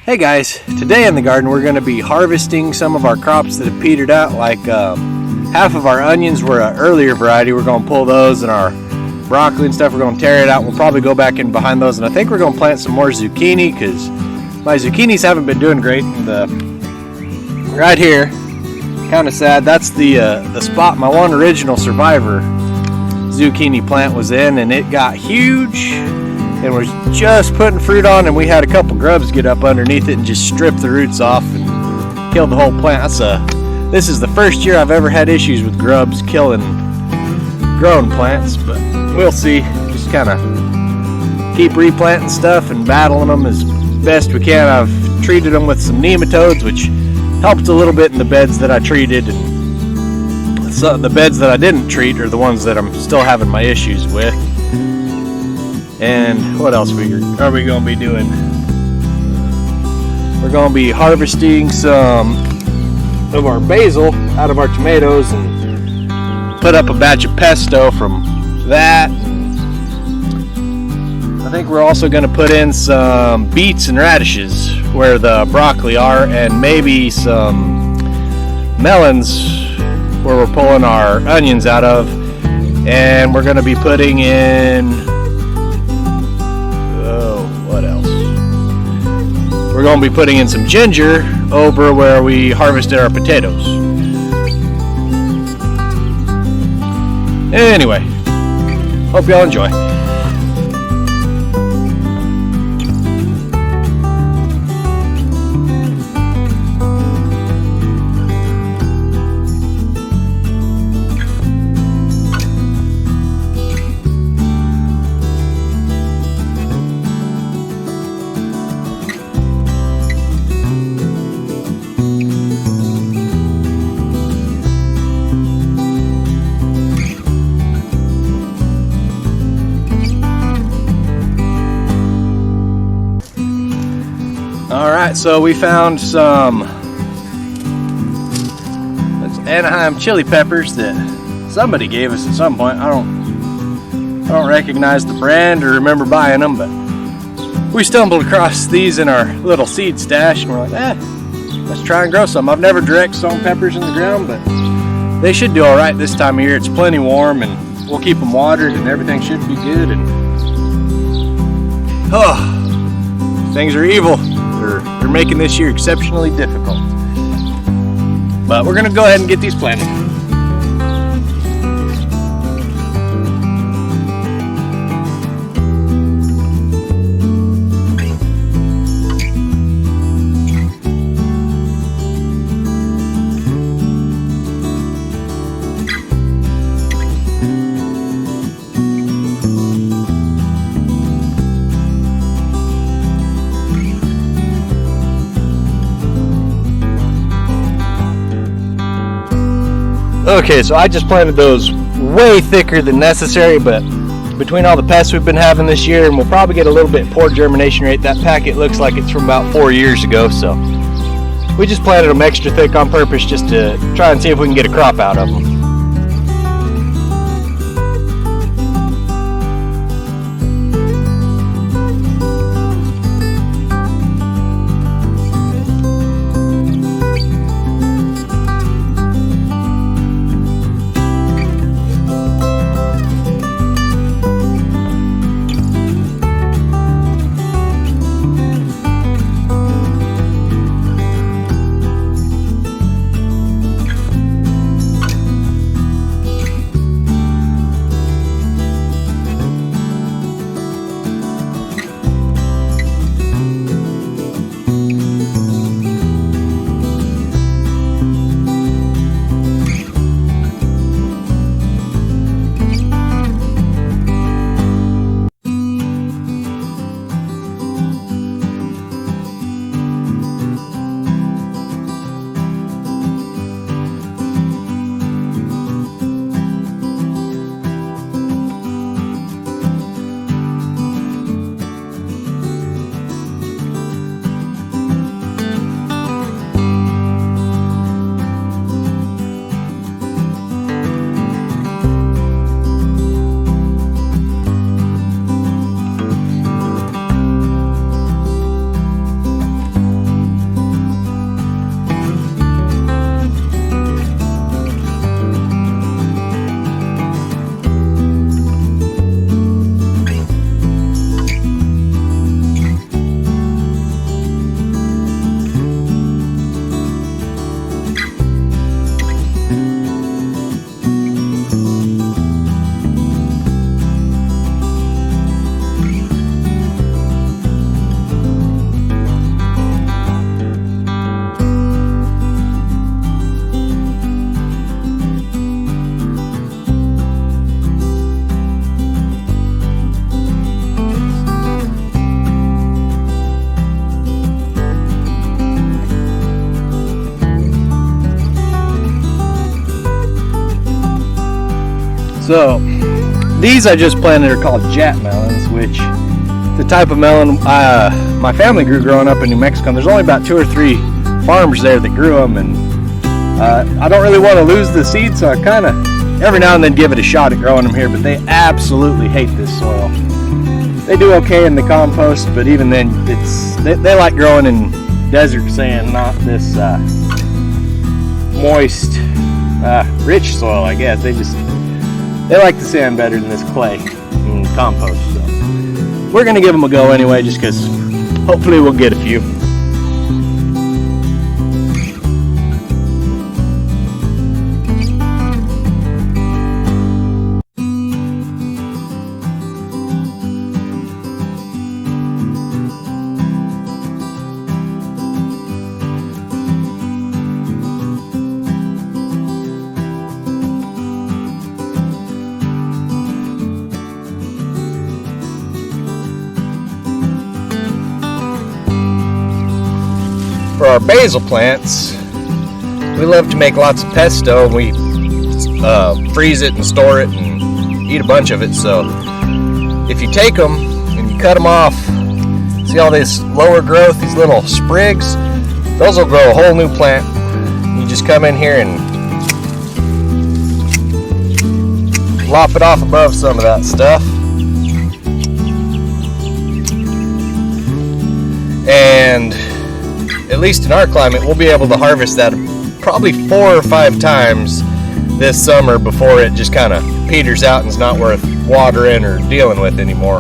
Hey guys, today in the garden we're going to be harvesting some of our crops that have petered out. Like half of our onions were an earlier variety. We're going to pull those, and our broccoli and stuff, we're going to tear it out. We'll probably go back in behind those, and I think we're going to plant some more zucchini because my zucchinis haven't been doing great. Right here, kind of sad, that's the spot my one original survivor zucchini plant was in, and it got huge and was just putting fruit on, and we had a couple grubs get up underneath it and just strip the roots off and kill the whole plant. This is the first year I've ever had issues with grubs killing grown plants, but we'll see. Just kind of keep replanting stuff and battling them as best we can. I've treated them with some nematodes, which helped a little bit in the beds that I treated, and so the beds that I didn't treat are the ones that I'm still having my issues with. And what else are we going to be doing? We're going to be harvesting some of our basil out of our tomatoes and put up a batch of pesto from that. I think we're also going to put in some beets and radishes where the broccoli are, and maybe some melons where we're pulling our onions out of. And we're going to be putting in, what else? We're going to be putting in some ginger over where we harvested our potatoes. Anyway, hope y'all enjoy. Alright, so we found some Anaheim chili peppers that somebody gave us at some point. I don't recognize the brand or remember buying them, but we stumbled across these in our little seed stash, and we're like, let's try and grow some. I've never direct sown peppers in the ground, but they should do alright this time of year. It's plenty warm, and we'll keep them watered, and everything should be good. And things are evil. They're making this year exceptionally difficult. But we're going to go ahead and get these planted. Okay, so I just planted those way thicker than necessary, but between all the pests we've been having this year, and we'll probably get a little bit poor germination rate. That packet looks like it's from about 4 years ago, so we just planted them extra thick on purpose just to try and see if we can get a crop out of them. So these I just planted are called Jat melons, which the type of melon my family grew growing up in New Mexico. And there's only about 2 or 3 farms there that grew them, and I don't really want to lose the seed, so I kind of every now and then give it a shot at growing them here. But they absolutely hate this soil. They do okay in the compost, but even then, they like growing in desert sand, not this moist, rich soil. I guess they like the sand better than this clay and compost. So we're gonna give them a go anyway, just because hopefully we'll get a few. For our basil plants, we love to make lots of pesto. We freeze it and store it and eat a bunch of it. So if you take them and you cut them off, see all this lower growth, these little sprigs, those will grow a whole new plant. You just come in here and lop it off above some of that stuff. And at least in our climate, we'll be able to harvest that probably 4 or 5 times this summer before it just kind of peters out and is not worth watering or dealing with anymore.